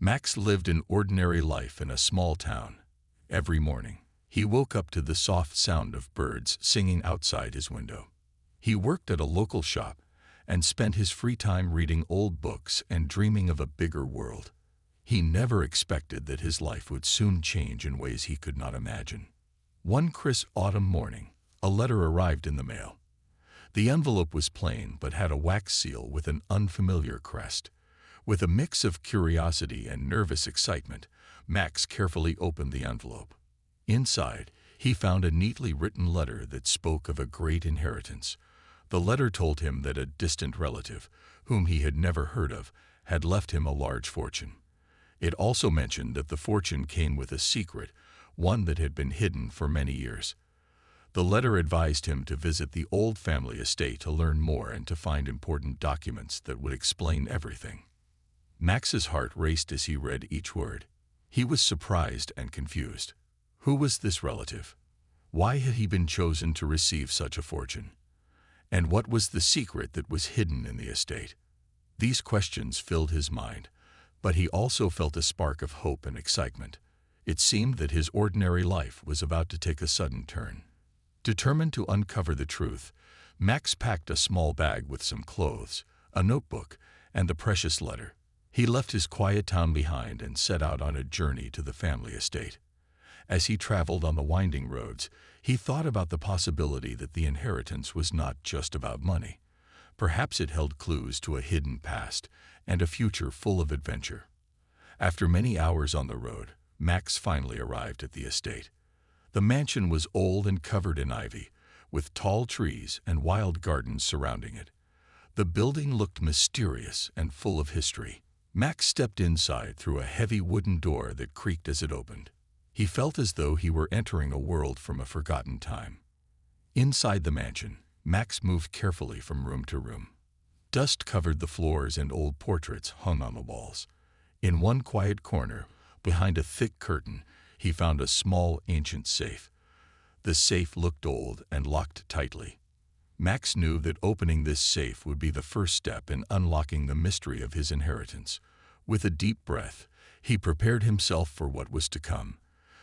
Max lived an ordinary life in a small town. Every morning, he woke up to the soft sound of birds singing outside his window. He worked at a local shop and spent his free time reading old books and dreaming of a bigger world. He never expected that his life would soon change in ways he could not imagine. One crisp autumn morning, a letter arrived in the mail. The envelope was plain but had a wax seal with an unfamiliar crest. With a mix of curiosity and nervous excitement, Max carefully opened the envelope. Inside, he found a neatly written letter that spoke of a great inheritance. The letter told him that a distant relative, whom he had never heard of, had left him a large fortune. It also mentioned that the fortune came with a secret, one that had been hidden for many years. The letter advised him to visit the old family estate to learn more and to find important documents that would explain everything. Max's heart raced as he read each word. He was surprised and confused. Who was this relative? Why had he been chosen to receive such a fortune? And what was the secret that was hidden in the estate? These questions filled his mind, but he also felt a spark of hope and excitement. It seemed that his ordinary life was about to take a sudden turn. Determined to uncover the truth, Max packed a small bag with some clothes, a notebook, and the precious letter. He left his quiet town behind and set out on a journey to the family estate. As he traveled on the winding roads, he thought about the possibility that the inheritance was not just about money. Perhaps it held clues to a hidden past and a future full of adventure. After many hours on the road, Max finally arrived at the estate. The mansion was old and covered in ivy, with tall trees and wild gardens surrounding it. The building looked mysterious and full of history. Max stepped inside through a heavy wooden door that creaked as it opened. He felt as though he were entering a world from a forgotten time. Inside the mansion, Max moved carefully from room to room. Dust covered the floors and old portraits hung on the walls. In one quiet corner, behind a thick curtain, he found a small, ancient safe. The safe looked old and locked tightly. Max knew that opening this safe would be the first step in unlocking the mystery of his inheritance. With a deep breath, he prepared himself for what was to come,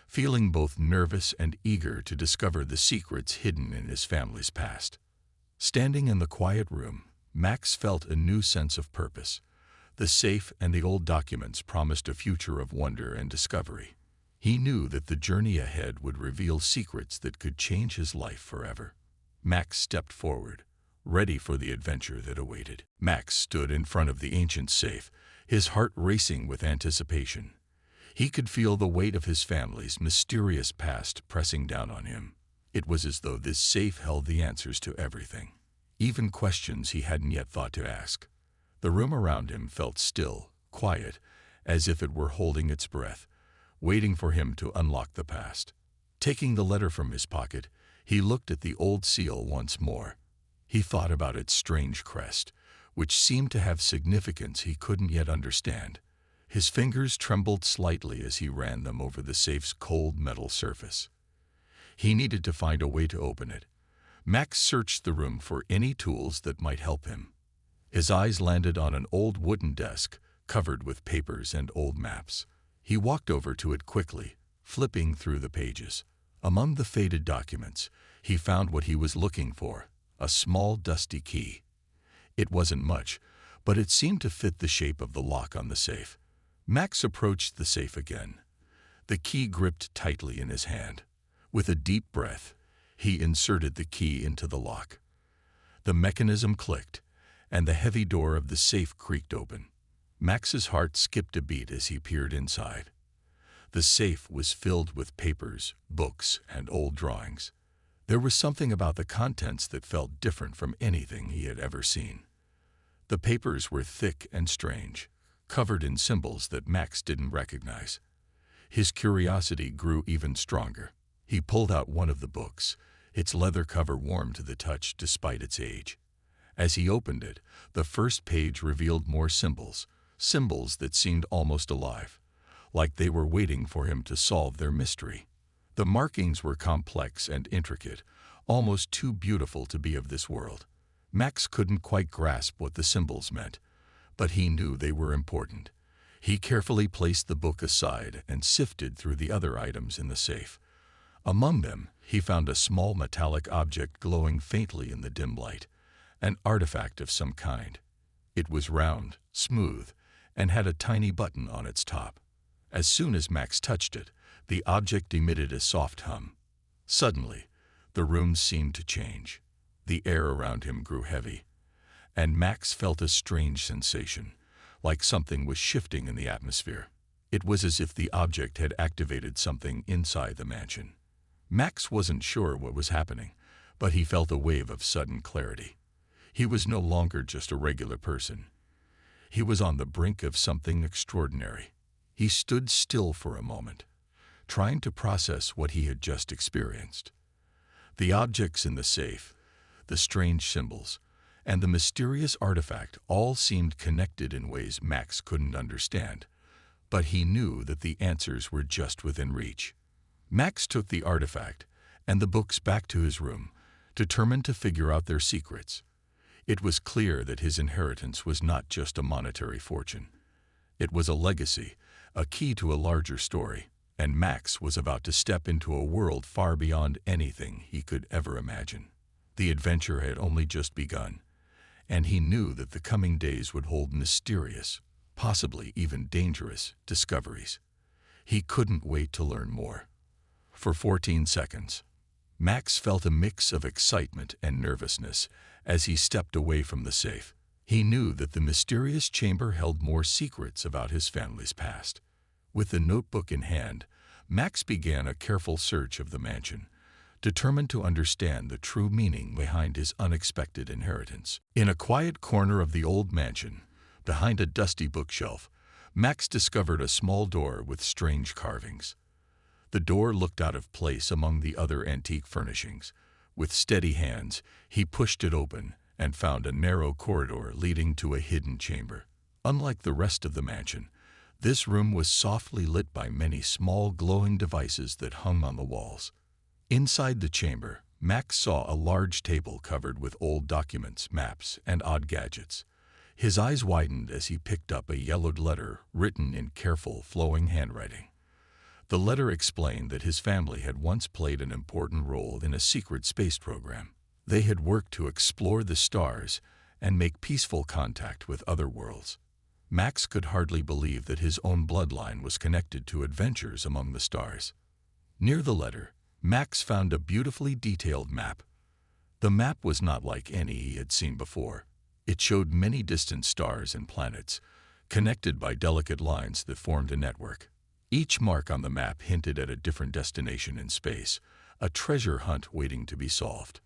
feeling both nervous and eager to discover the secrets hidden in his family's past. Standing in the quiet room, Max felt a new sense of purpose. The safe and the old documents promised a future of wonder and discovery. He knew that the journey ahead would reveal secrets that could change his life forever. Max stepped forward, ready for the adventure that awaited. Max stood in front of the ancient safe, his heart racing with anticipation. He could feel the weight of his family's mysterious past pressing down on him. It was as though this safe held the answers to everything, even questions he hadn't yet thought to ask. The room around him felt still, quiet, as if it were holding its breath, waiting for him to unlock the past. Taking the letter from his pocket, he looked at the old seal once more. He thought about its strange crest, which seemed to have significance he couldn't yet understand. His fingers trembled slightly as he ran them over the safe's cold metal surface. He needed to find a way to open it. Max searched the room for any tools that might help him. His eyes landed on an old wooden desk covered with papers and old maps. He walked over to it quickly, flipping through the pages. Among the faded documents, he found what he was looking for, a small dusty key. It wasn't much, but it seemed to fit the shape of the lock on the safe. Max approached the safe again, the key gripped tightly in his hand. With a deep breath, he inserted the key into the lock. The mechanism clicked, and the heavy door of the safe creaked open. Max's heart skipped a beat as he peered inside. The safe was filled with papers, books, and old drawings. There was something about the contents that felt different from anything he had ever seen. The papers were thick and strange, covered in symbols that Max didn't recognize. His curiosity grew even stronger. He pulled out one of the books, its leather cover warm to the touch despite its age. As he opened it, the first page revealed more symbols, symbols that seemed almost alive, like they were waiting for him to solve their mystery. The markings were complex and intricate, almost too beautiful to be of this world. Max couldn't quite grasp what the symbols meant, but he knew they were important. He carefully placed the book aside and sifted through the other items in the safe. Among them, he found a small metallic object glowing faintly in the dim light, an artifact of some kind. It was round, smooth, and had a tiny button on its top. As soon as Max touched it, the object emitted a soft hum. Suddenly, the room seemed to change. The air around him grew heavy, and Max felt a strange sensation, like something was shifting in the atmosphere. It was as if the object had activated something inside the mansion. Max wasn't sure what was happening, but he felt a wave of sudden clarity. He was no longer just a regular person. He was on the brink of something extraordinary. He stood still for a moment, trying to process what he had just experienced. The objects in the safe, the strange symbols, and the mysterious artifact all seemed connected in ways Max couldn't understand, but he knew that the answers were just within reach. Max took the artifact and the books back to his room, determined to figure out their secrets. It was clear that his inheritance was not just a monetary fortune. It was a legacy, a key to a larger story, and Max was about to step into a world far beyond anything he could ever imagine. The adventure had only just begun, and he knew that the coming days would hold mysterious, possibly even dangerous, discoveries. He couldn't wait to learn more. For 14 seconds, Max felt a mix of excitement and nervousness as he stepped away from the safe. He knew that the mysterious chamber held more secrets about his family's past. With the notebook in hand, Max began a careful search of the mansion, determined to understand the true meaning behind his unexpected inheritance. In a quiet corner of the old mansion, behind a dusty bookshelf, Max discovered a small door with strange carvings. The door looked out of place among the other antique furnishings. With steady hands, he pushed it open and found a narrow corridor leading to a hidden chamber. Unlike the rest of the mansion, this room was softly lit by many small glowing devices that hung on the walls. Inside the chamber, Max saw a large table covered with old documents, maps, and odd gadgets. His eyes widened as he picked up a yellowed letter written in careful, flowing handwriting. The letter explained that his family had once played an important role in a secret space program. They had worked to explore the stars and make peaceful contact with other worlds. Max could hardly believe that his own bloodline was connected to adventures among the stars. Near the letter, Max found a beautifully detailed map. The map was not like any he had seen before. It showed many distant stars and planets, connected by delicate lines that formed a network. Each mark on the map hinted at a different destination in space, a treasure hunt waiting to be solved.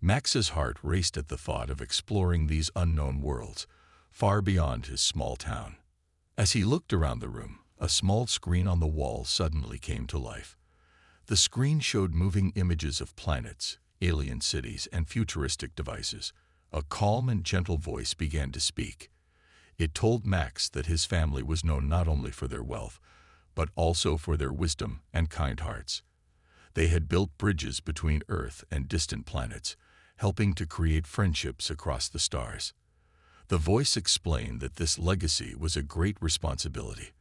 Max's heart raced at the thought of exploring these unknown worlds, far beyond his small town. As he looked around the room, a small screen on the wall suddenly came to life. The screen showed moving images of planets, alien cities, and futuristic devices. A calm and gentle voice began to speak. It told Max that his family was known not only for their wealth, but also for their wisdom and kind hearts. They had built bridges between Earth and distant planets, helping to create friendships across the stars. The voice explained that this legacy was a great responsibility,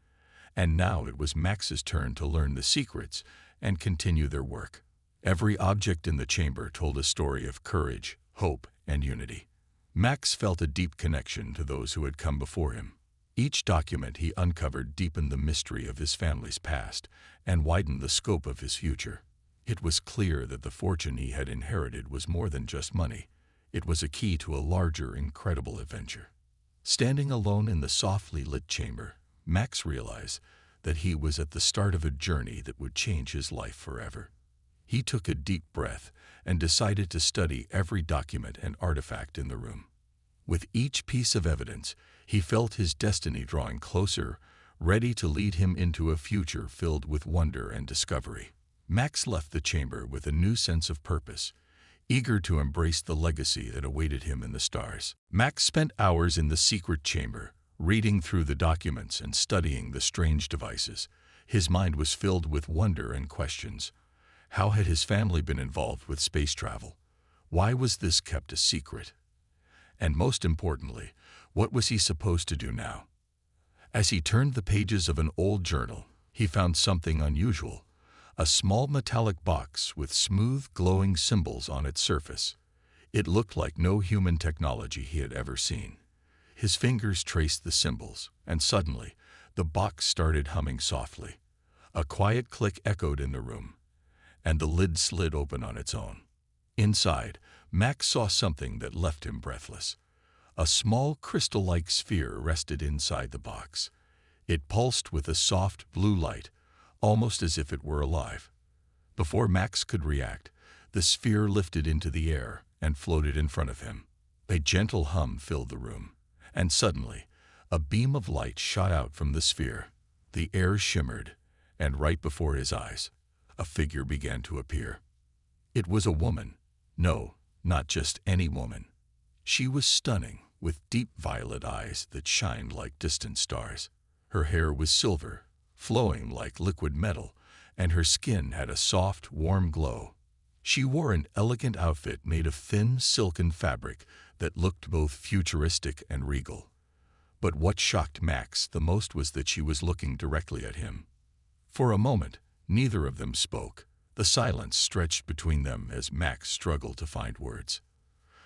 and now it was Max's turn to learn the secrets and continue their work. Every object in the chamber told a story of courage, hope, and unity. Max felt a deep connection to those who had come before him. Each document he uncovered deepened the mystery of his family's past and widened the scope of his future. It was clear that the fortune he had inherited was more than just money. It was a key to a larger, incredible adventure. Standing alone in the softly lit chamber, Max realized that he was at the start of a journey that would change his life forever. He took a deep breath and decided to study every document and artifact in the room. With each piece of evidence, he felt his destiny drawing closer, ready to lead him into a future filled with wonder and discovery. Max left the chamber with a new sense of purpose, eager to embrace the legacy that awaited him in the stars. Max spent hours in the secret chamber, reading through the documents and studying the strange devices. His mind was filled with wonder and questions. How had his family been involved with space travel? Why was this kept a secret? And most importantly, what was he supposed to do now? As he turned the pages of an old journal, he found something unusual, a small metallic box with smooth, glowing symbols on its surface. It looked like no human technology he had ever seen. His fingers traced the symbols, and suddenly, the box started humming softly. A quiet click echoed in the room, and the lid slid open on its own. Inside, Max saw something that left him breathless. A small crystal-like sphere rested inside the box. It pulsed with a soft blue light, almost as if it were alive. Before Max could react, the sphere lifted into the air and floated in front of him. A gentle hum filled the room, and suddenly, a beam of light shot out from the sphere. The air shimmered, and right before his eyes, a figure began to appear. It was a woman. No, not just any woman. She was stunning, with deep violet eyes that shined like distant stars. Her hair was silver, flowing like liquid metal, and her skin had a soft, warm glow. She wore an elegant outfit made of thin, silken fabric that looked both futuristic and regal. But what shocked Max the most was that she was looking directly at him. For a moment, neither of them spoke. The silence stretched between them as Max struggled to find words.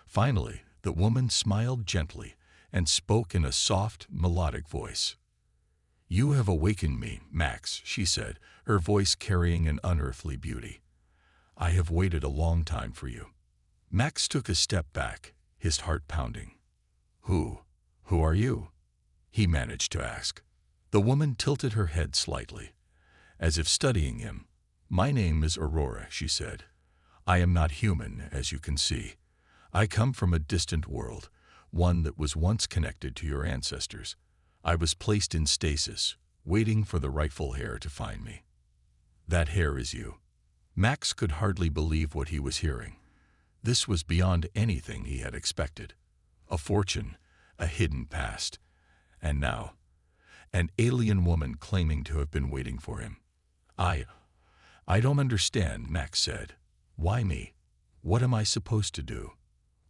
Finally, the woman smiled gently and spoke in a soft, melodic voice. "You have awakened me, Max," she said, her voice carrying an unearthly beauty. "I have waited a long time for you." Max took a step back, his heart pounding. Who are you?" he managed to ask. The woman tilted her head slightly, as if studying him. "My name is Aurora," she said. "I am not human, as you can see. I come from a distant world, one that was once connected to your ancestors. I was placed in stasis, waiting for the rightful heir to find me." "That heir is you." Max could hardly believe what he was hearing. This was beyond anything he had expected. A fortune, a hidden past, and now, an alien woman claiming to have been waiting for him. I don't understand," Max said. "Why me? What am I supposed to do?"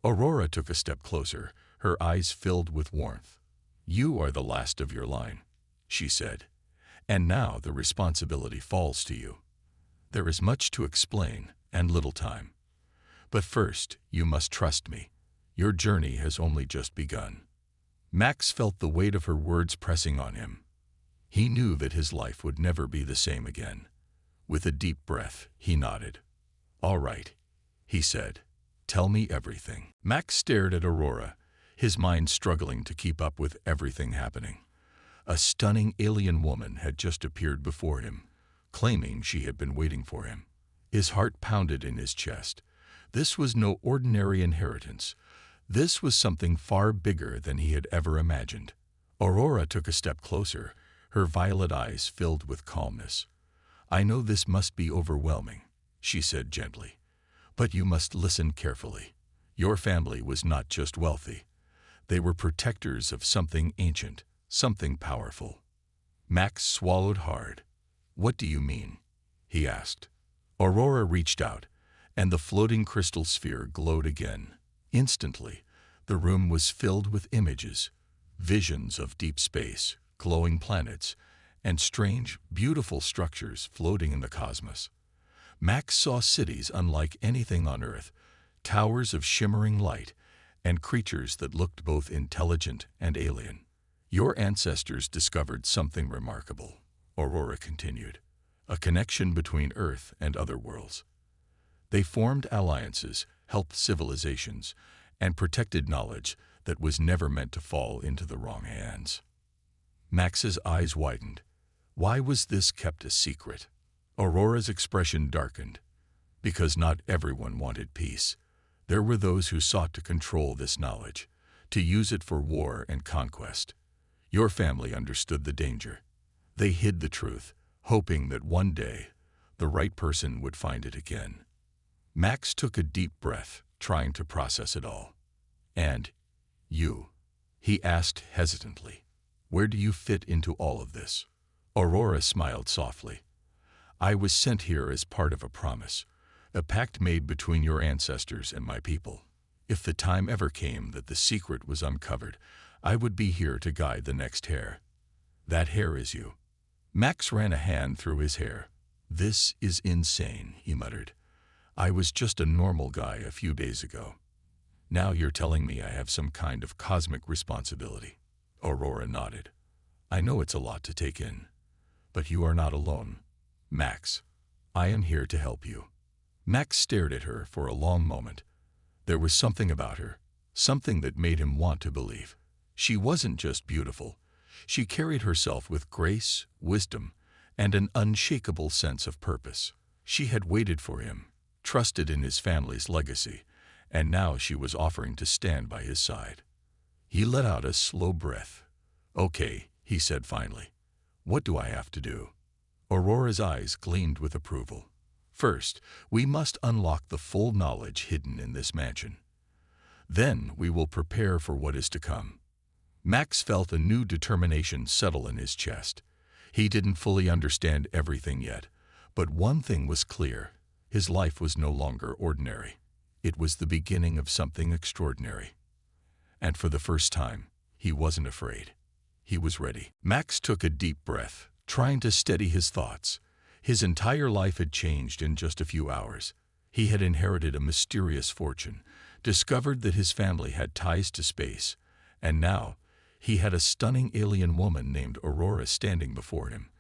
Aurora took a step closer, her eyes filled with warmth. "You are the last of your line," she said, "and now the responsibility falls to you. There is much to explain and little time. But first, you must trust me. Your journey has only just begun." Max felt the weight of her words pressing on him. He knew that his life would never be the same again. With a deep breath, he nodded. "All right," he said. "Tell me everything." Max stared at Aurora, his mind struggling to keep up with everything happening. A stunning alien woman had just appeared before him, claiming she had been waiting for him. His heart pounded in his chest. This was no ordinary inheritance. This was something far bigger than he had ever imagined. Aurora took a step closer, her violet eyes filled with calmness. "I know this must be overwhelming," she said gently, "but you must listen carefully. Your family was not just wealthy. They were protectors of something ancient, something powerful." Max swallowed hard. "What do you mean?" he asked. Aurora reached out, and the floating crystal sphere glowed again. Instantly, the room was filled with images, visions of deep space, glowing planets, and strange, beautiful structures floating in the cosmos. Max saw cities unlike anything on Earth, towers of shimmering light, and creatures that looked both intelligent and alien. "Your ancestors discovered something remarkable," Aurora continued, "a connection between Earth and other worlds. They formed alliances, helped civilizations, and protected knowledge that was never meant to fall into the wrong hands." Max's eyes widened. Why was this kept a secret? Aurora's expression darkened. Because not everyone wanted peace. There were those who sought to control this knowledge, to use it for war and conquest. Your family understood the danger. They hid the truth, hoping that one day the right person would find it again. Max took a deep breath, trying to process it all. "And you?" he asked hesitantly. "Where do you fit into all of this?" Aurora smiled softly. "I was sent here as part of a promise, a pact made between your ancestors and my people. If the time ever came that the secret was uncovered, I would be here to guide the next heir." That hair is you. Max ran a hand through his hair. This is insane, he muttered. I was just a normal guy a few days ago. Now you're telling me I have some kind of cosmic responsibility. Aurora nodded. I know it's a lot to take in. But you are not alone. Max, I am here to help you. Max stared at her for a long moment. There was something about her, something that made him want to believe. She wasn't just beautiful. She carried herself with grace, wisdom, and an unshakable sense of purpose. She had waited for him, trusted in his family's legacy, and now she was offering to stand by his side. He let out a slow breath. Okay, he said finally. What do I have to do? Aurora's eyes gleamed with approval. First, we must unlock the full knowledge hidden in this mansion. Then we will prepare for what is to come. Max felt a new determination settle in his chest. He didn't fully understand everything yet, but one thing was clear. His life was no longer ordinary. It was the beginning of something extraordinary. And for the first time, he wasn't afraid. He was ready. Max took a deep breath, trying to steady his thoughts. His entire life had changed in just a few hours. He had inherited a mysterious fortune, discovered that his family had ties to space, and now he had a stunning alien woman named Aurora standing before him,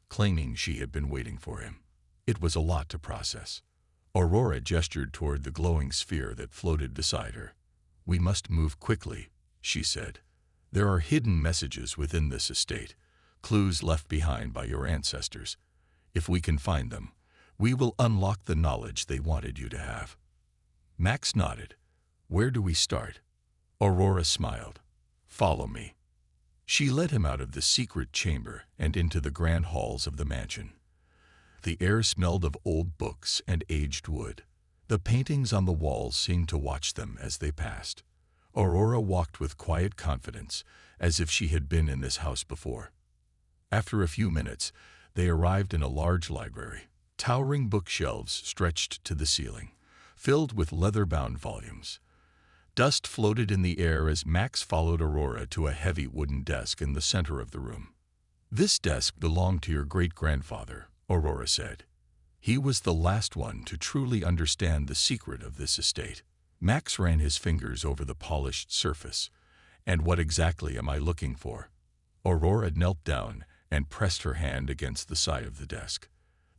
claiming she had been waiting for him. It was a lot to process. Aurora gestured toward the glowing sphere that floated beside her. We must move quickly, she said. There are hidden messages within this estate, clues left behind by your ancestors. If we can find them, we will unlock the knowledge they wanted you to have. Max nodded. Where do we start? Aurora smiled. Follow me. She led him out of the secret chamber and into the grand halls of the mansion. The air smelled of old books and aged wood. The paintings on the walls seemed to watch them as they passed. Aurora walked with quiet confidence, as if she had been in this house before. After a few minutes, they arrived in a large library. Towering bookshelves stretched to the ceiling, filled with leather-bound volumes. Dust floated in the air as Max followed Aurora to a heavy wooden desk in the center of the room. This desk belonged to your great-grandfather, Aurora said. He was the last one to truly understand the secret of this estate. Max ran his fingers over the polished surface. And what exactly am I looking for? Aurora knelt down and pressed her hand against the side of the desk.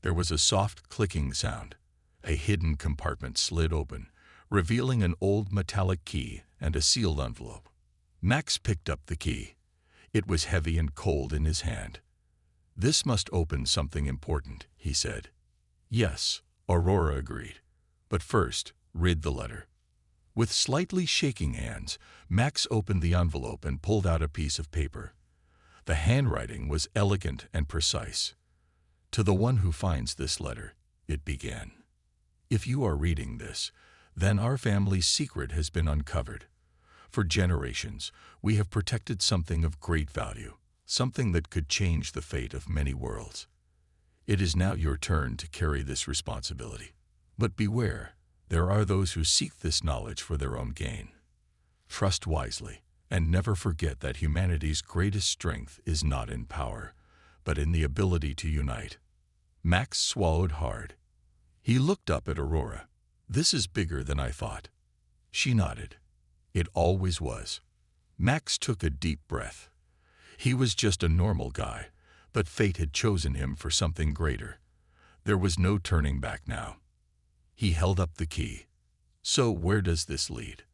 There was a soft clicking sound. A hidden compartment slid open, revealing an old metallic key and a sealed envelope. Max picked up the key. It was heavy and cold in his hand. This must open something important, he said. Yes, Aurora agreed. But first, read the letter. With slightly shaking hands, Max opened the envelope and pulled out a piece of paper. The handwriting was elegant and precise. To the one who finds this letter, it began. If you are reading this, then our family's secret has been uncovered. For generations, we have protected something of great value, something that could change the fate of many worlds. It is now your turn to carry this responsibility. But beware, there are those who seek this knowledge for their own gain. Trust wisely, and never forget that humanity's greatest strength is not in power, but in the ability to unite. Max swallowed hard. He looked up at Aurora. This is bigger than I thought. She nodded. It always was. Max took a deep breath. He was just a normal guy, but fate had chosen him for something greater. There was no turning back now. He held up the key. So where does this lead?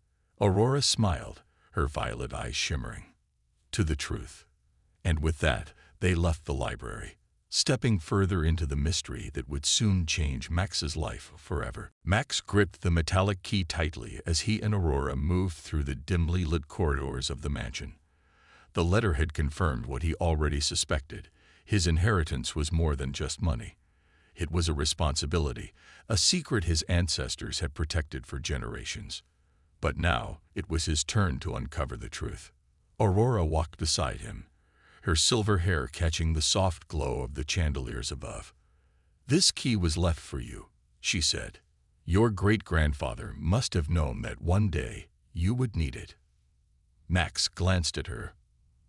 Aurora smiled, her violet eyes shimmering. To the truth. And with that, they left the library, stepping further into the mystery that would soon change Max's life forever. Max gripped the metallic key tightly as he and Aurora moved through the dimly lit corridors of the mansion. The letter had confirmed what he already suspected. His inheritance was more than just money. It was a responsibility, a secret his ancestors had protected for generations. But now it was his turn to uncover the truth. Aurora walked beside him, her silver hair catching the soft glow of the chandeliers above. This key was left for you, she said. Your great-grandfather must have known that one day you would need it. Max glanced at her.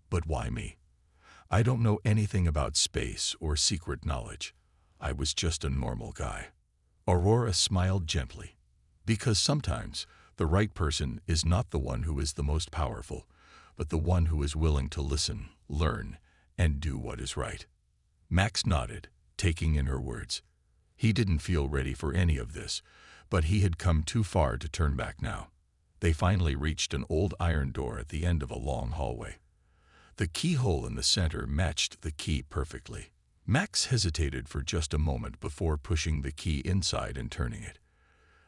But why me? I don't know anything about space or secret knowledge. I was just a normal guy. Aurora smiled gently, because sometimes the right person is not the one who is the most powerful, but the one who is willing to listen, learn, and do what is right. Max nodded, taking in her words. He didn't feel ready for any of this, but he had come too far to turn back now. They finally reached an old iron door at the end of a long hallway. The keyhole in the center matched the key perfectly. Max hesitated for just a moment before pushing the key inside and turning it.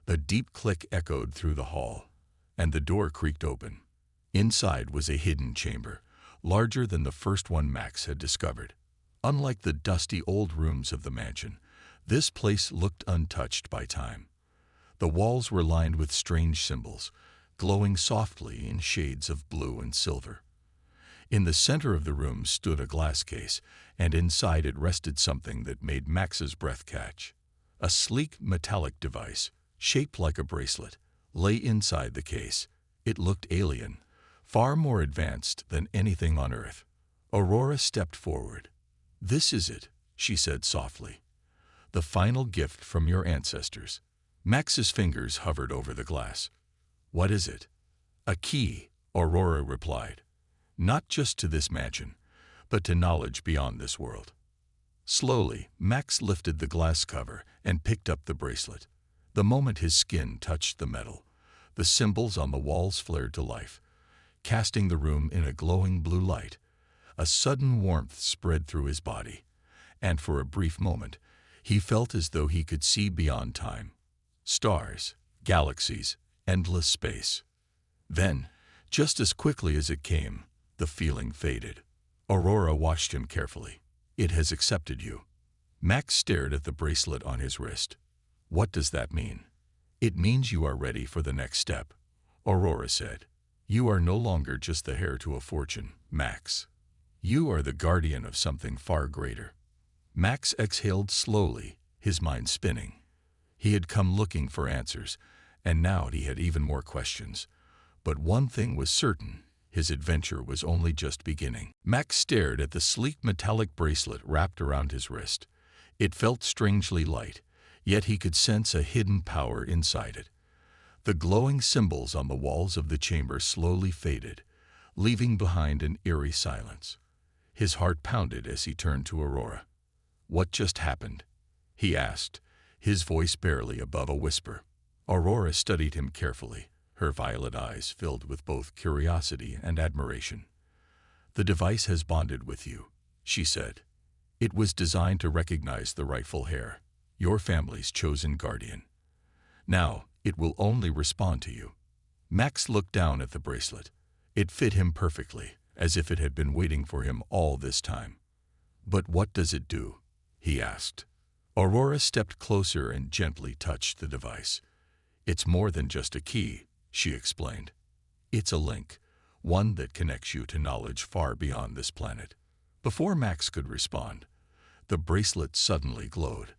A deep click echoed through the hall, and the door creaked open. Inside was a hidden chamber, larger than the first one Max had discovered. Unlike the dusty old rooms of the mansion, this place looked untouched by time. The walls were lined with strange symbols, glowing softly in shades of blue and silver. In the center of the room stood a glass case, and inside it rested something that made Max's breath catch. A sleek metallic device, shaped like a bracelet, lay inside the case. It looked alien, far more advanced than anything on Earth. Aurora stepped forward. "This is it," she said softly. "The final gift from your ancestors." Max's fingers hovered over the glass. "What is it?" "A key," Aurora replied. "Not just to this mansion, but to knowledge beyond this world." Slowly, Max lifted the glass cover and picked up the bracelet. The moment his skin touched the metal, the symbols on the walls flared to life, casting the room in a glowing blue light. A sudden warmth spread through his body, and for a brief moment, he felt as though he could see beyond time. Stars, galaxies, endless space. Then, just as quickly as it came, the feeling faded. Aurora watched him carefully. "It has accepted you." Max stared at the bracelet on his wrist. "What does that mean?" "It means you are ready for the next step," Aurora said. "You are no longer just the heir to a fortune, Max. You are the guardian of something far greater." Max exhaled slowly, his mind spinning. He had come looking for answers, and now he had even more questions. But one thing was certain: his adventure was only just beginning. Max stared at the sleek metallic bracelet wrapped around his wrist. It felt strangely light, yet he could sense a hidden power inside it. The glowing symbols on the walls of the chamber slowly faded, leaving behind an eerie silence. His heart pounded as he turned to Aurora. "What just happened?" he asked, his voice barely above a whisper. Aurora studied him carefully, her violet eyes filled with both curiosity and admiration. "The device has bonded with you," she said. "It was designed to recognize the rightful heir, your family's chosen guardian. Now, it will only respond to you." Max looked down at the bracelet. It fit him perfectly, as if it had been waiting for him all this time. "But what does it do?" he asked. Aurora stepped closer and gently touched the device. "It's more than just a key," she explained. "It's a link, one that connects you to knowledge far beyond this planet." Before Max could respond, the bracelet suddenly glowed.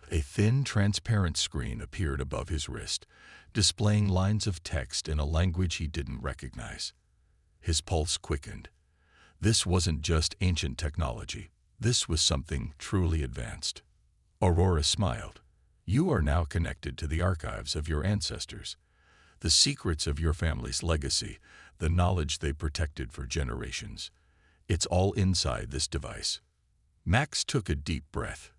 A thin, transparent screen appeared above his wrist, displaying lines of text in a language he didn't recognize. His pulse quickened. This wasn't just ancient technology. This was something truly advanced. Aurora smiled. "You are now connected to the archives of your ancestors, the secrets of your family's legacy, the knowledge they protected for generations. It's all inside this device." Max took a deep breath.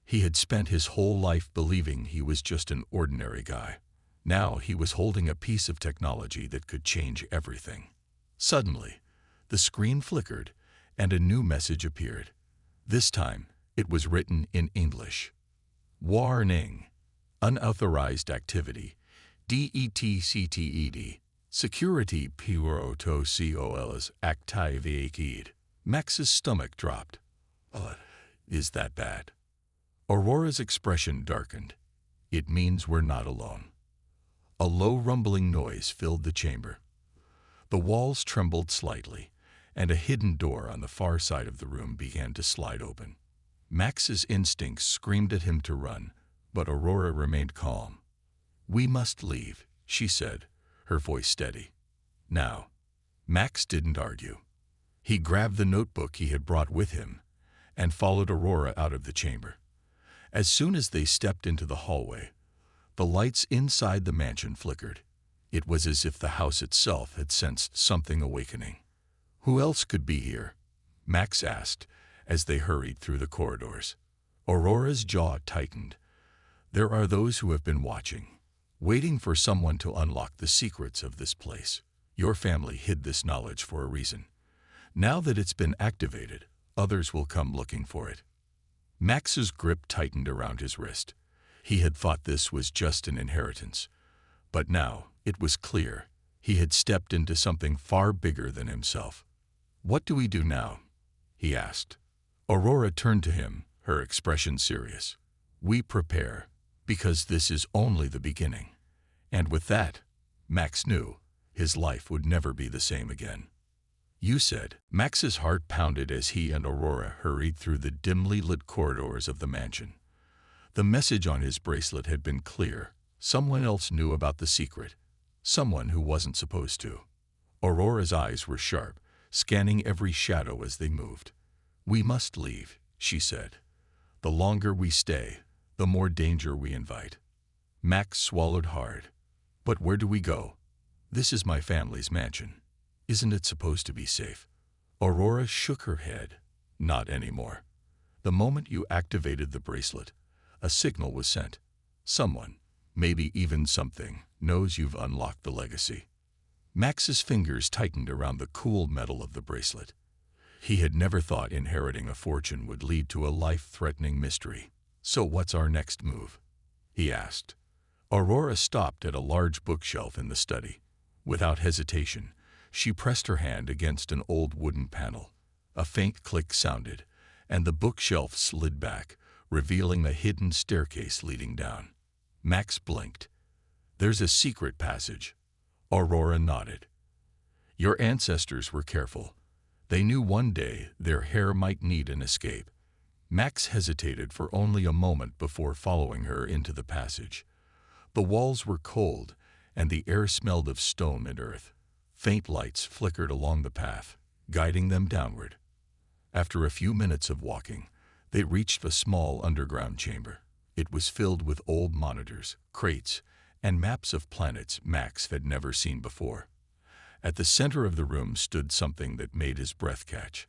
He had spent his whole life believing he was just an ordinary guy. Now he was holding a piece of technology that could change everything. Suddenly, the screen flickered, and a new message appeared. This time, it was written in English. "Warning. Unauthorized activity. DETCTED. Security protocols activated." Max's stomach dropped. Is that bad?" Aurora's expression darkened. "It means we're not alone." A low rumbling noise filled the chamber. The walls trembled slightly, and a hidden door on the far side of the room began to slide open. Max's instincts screamed at him to run, but Aurora remained calm. "We must leave," she said, her voice steady. "Now." Max didn't argue. He grabbed the notebook he had brought with him and followed Aurora out of the chamber. As soon as they stepped into the hallway, the lights inside the mansion flickered. It was as if the house itself had sensed something awakening. "Who else could be here?" Max asked as they hurried through the corridors. Aurora's jaw tightened. "There are those who have been watching, waiting for someone to unlock the secrets of this place. Your family hid this knowledge for a reason. Now that it's been activated, others will come looking for it." Max's grip tightened around his wrist. He had thought this was just an inheritance, but now it was clear he had stepped into something far bigger than himself. "What do we do now?" he asked. Aurora turned to him, her expression serious. "We prepare, because this is only the beginning." And with that, Max knew his life would never be the same again. "You said." Max's heart pounded as he and Aurora hurried through the dimly lit corridors of the mansion. The message on his bracelet had been clear. Someone else knew about the secret. Someone who wasn't supposed to. Aurora's eyes were sharp, scanning every shadow as they moved. "We must leave," she said. "The longer we stay, the more danger we invite." Max swallowed hard. "But where do we go? This is my family's mansion. Isn't it supposed to be safe?" Aurora shook her head. "Not anymore. The moment you activated the bracelet, a signal was sent. Someone, maybe even something, knows you've unlocked the legacy." Max's fingers tightened around the cool metal of the bracelet. He had never thought inheriting a fortune would lead to a life-threatening mystery. "So what's our next move?" he asked. Aurora stopped at a large bookshelf in the study. Without hesitation, she pressed her hand against an old wooden panel. A faint click sounded, and the bookshelf slid back, revealing a hidden staircase leading down. Max blinked. "There's a secret passage." Aurora nodded. "Your ancestors were careful. They knew one day their heir might need an escape." Max hesitated for only a moment before following her into the passage. The walls were cold, and the air smelled of stone and earth. Faint lights flickered along the path, guiding them downward. After a few minutes of walking, they reached a small underground chamber. It was filled with old monitors, crates, and maps of planets Max had never seen before. At the center of the room stood something that made his breath catch.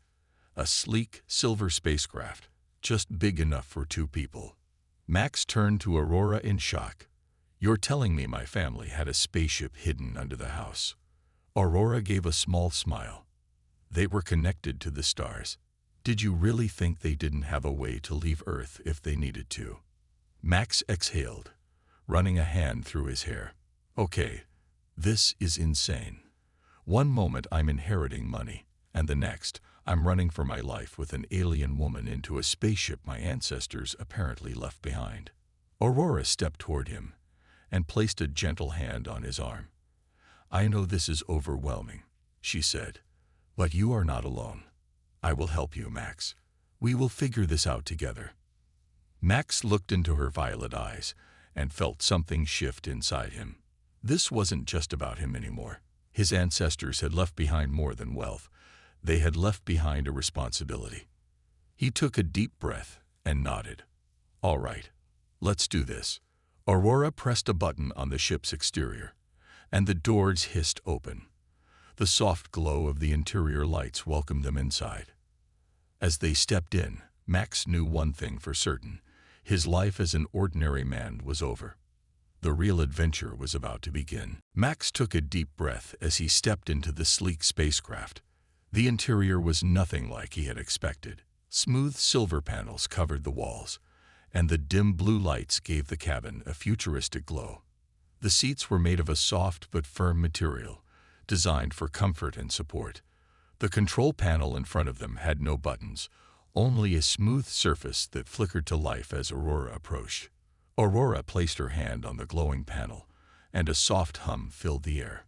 A sleek, silver spacecraft, just big enough for two people. Max turned to Aurora in shock. "You're telling me my family had a spaceship hidden under the house?" Aurora gave a small smile. "They were connected to the stars. Did you really think they didn't have a way to leave Earth if they needed to?" Max exhaled, running a hand through his hair. "Okay, this is insane. One moment I'm inheriting money, and the next I'm running for my life with an alien woman into a spaceship my ancestors apparently left behind." Aurora stepped toward him and placed a gentle hand on his arm. "I know this is overwhelming," she said, "but you are not alone. I will help you, Max. We will figure this out together." Max looked into her violet eyes and felt something shift inside him. This wasn't just about him anymore. His ancestors had left behind more than wealth. They had left behind a responsibility. He took a deep breath and nodded. "All right, let's do this." Aurora pressed a button on the ship's exterior, and the doors hissed open. The soft glow of the interior lights welcomed them inside. As they stepped in, Max knew one thing for certain. His life as an ordinary man was over. The real adventure was about to begin. Max took a deep breath as he stepped into the sleek spacecraft. The interior was nothing like he had expected. Smooth silver panels covered the walls, and the dim blue lights gave the cabin a futuristic glow. The seats were made of a soft but firm material, designed for comfort and support. The control panel in front of them had no buttons, only a smooth surface that flickered to life as Aurora approached. Aurora placed her hand on the glowing panel, and a soft hum filled the air.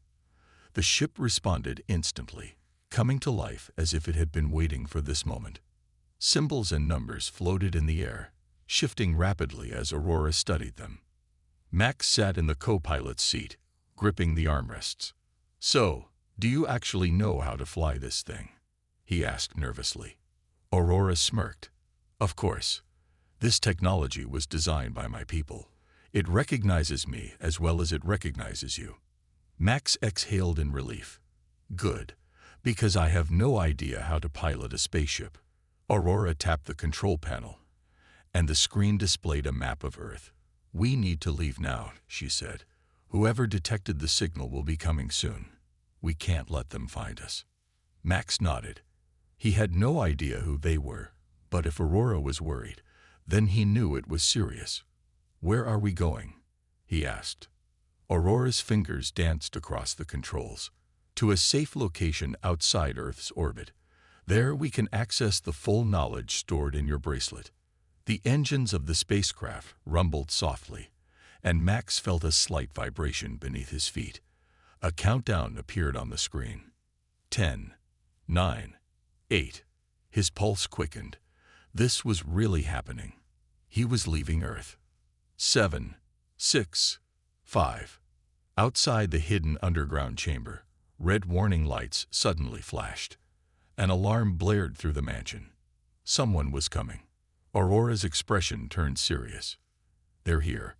The ship responded instantly, coming to life as if it had been waiting for this moment. Symbols and numbers floated in the air, shifting rapidly as Aurora studied them. Max sat in the co-pilot's seat, gripping the armrests. "So, do you actually know how to fly this thing?" he asked nervously. Aurora smirked. Of course. This technology was designed by my people. It recognizes me as well as it recognizes you. Max exhaled in relief. Good, because I have no idea how to pilot a spaceship. Aurora tapped the control panel, and the screen displayed a map of Earth. We need to leave now, she said. Whoever detected the signal will be coming soon. We can't let them find us. Max nodded. He had no idea who they were, but if Aurora was worried, then he knew it was serious. Where are we going? He asked. Aurora's fingers danced across the controls. To a safe location outside Earth's orbit. There we can access the full knowledge stored in your bracelet. The engines of the spacecraft rumbled softly, and Max felt a slight vibration beneath his feet. A countdown appeared on the screen. 10, 9, 8. His pulse quickened. This was really happening. He was leaving Earth. 7, 6, 5. Outside the hidden underground chamber, red warning lights suddenly flashed. An alarm blared through the mansion. Someone was coming. Aurora's expression turned serious. They're here.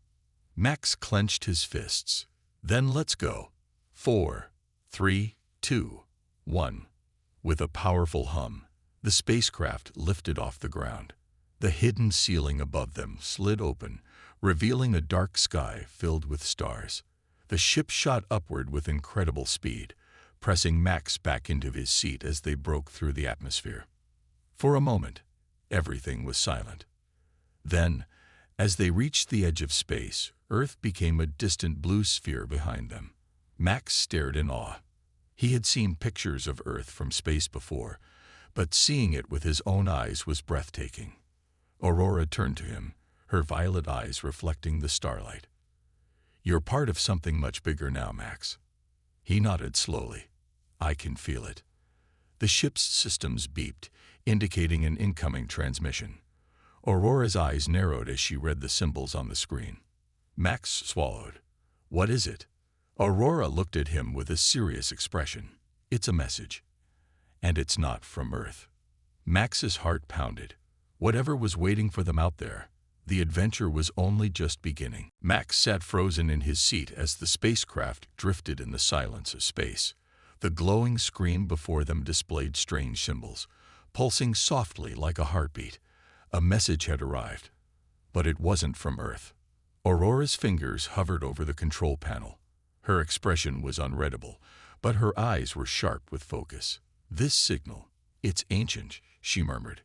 Max clenched his fists. Then let's go. 4, 3, 2, 1. With a powerful hum, the spacecraft lifted off the ground. The hidden ceiling above them slid open, revealing a dark sky filled with stars. The ship shot upward with incredible speed, pressing Max back into his seat as they broke through the atmosphere. For a moment, everything was silent. Then, as they reached the edge of space, Earth became a distant blue sphere behind them. Max stared in awe. He had seen pictures of Earth from space before, but seeing it with his own eyes was breathtaking. Aurora turned to him, her violet eyes reflecting the starlight. You're part of something much bigger now, Max. He nodded slowly. I can feel it. The ship's systems beeped, indicating an incoming transmission. Aurora's eyes narrowed as she read the symbols on the screen. Max swallowed. What is it? Aurora looked at him with a serious expression. It's a message. And it's not from Earth. Max's heart pounded. Whatever was waiting for them out there, the adventure was only just beginning. Max sat frozen in his seat as the spacecraft drifted in the silence of space. The glowing screen before them displayed strange symbols, pulsing softly like a heartbeat. A message had arrived, but it wasn't from Earth. Aurora's fingers hovered over the control panel. Her expression was unreadable, but her eyes were sharp with focus. This signal, it's ancient, she murmured,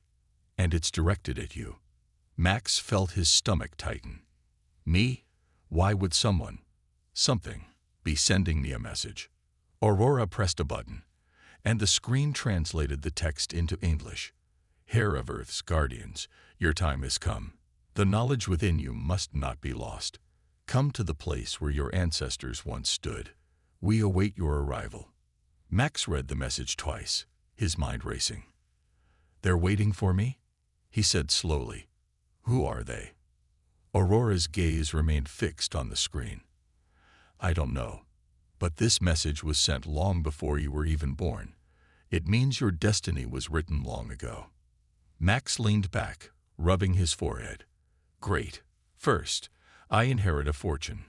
and it's directed at you. Max felt his stomach tighten. Me? Why would something, be sending me a message? Aurora pressed a button, and the screen translated the text into English. Heir of Earth's guardians, your time has come. The knowledge within you must not be lost. Come to the place where your ancestors once stood. We await your arrival. Max read the message twice, his mind racing. They're waiting for me? He said slowly. Who are they? Aurora's gaze remained fixed on the screen. I don't know, but this message was sent long before you were even born. It means your destiny was written long ago. Max leaned back, rubbing his forehead. Great. First, I inherit a fortune.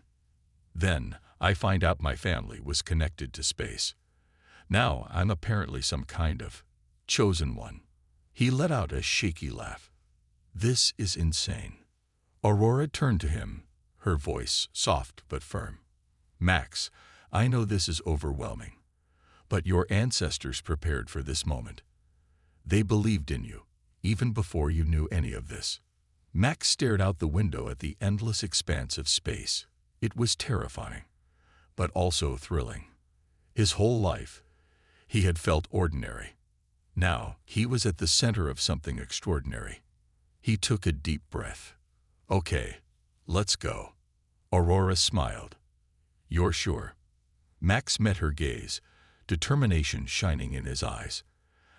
Then, I find out my family was connected to space. Now, I'm apparently some kind of chosen one. He let out a shaky laugh. This is insane. Aurora turned to him, her voice soft but firm. Max, I know this is overwhelming, but your ancestors prepared for this moment. They believed in you, even before you knew any of this. Max stared out the window at the endless expanse of space. It was terrifying, but also thrilling. His whole life, he had felt ordinary. Now, he was at the center of something extraordinary. He took a deep breath. Okay, let's go. Aurora smiled. You're sure? Max met her gaze, determination shining in his eyes.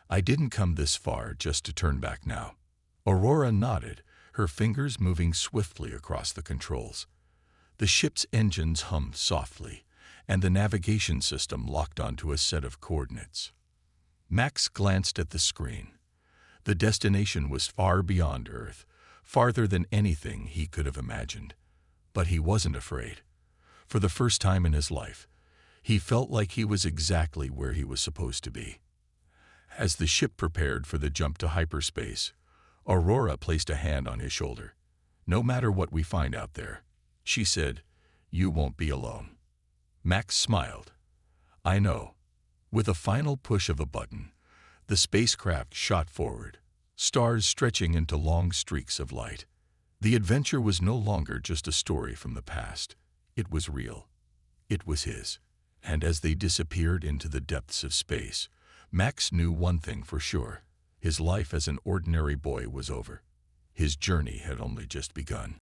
I didn't come this far just to turn back now. Aurora nodded, her fingers moving swiftly across the controls. The ship's engines hummed softly, and the navigation system locked onto a set of coordinates. Max glanced at the screen. The destination was far beyond Earth, farther than anything he could have imagined. But he wasn't afraid. For the first time in his life, he felt like he was exactly where he was supposed to be. As the ship prepared for the jump to hyperspace, Aurora placed a hand on his shoulder. "No matter what we find out there," she said, "you won't be alone." Max smiled. "I know." With a final push of a button, the spacecraft shot forward, stars stretching into long streaks of light. The adventure was no longer just a story from the past. It was real. It was his. And as they disappeared into the depths of space, Max knew one thing for sure. His life as an ordinary boy was over. His journey had only just begun.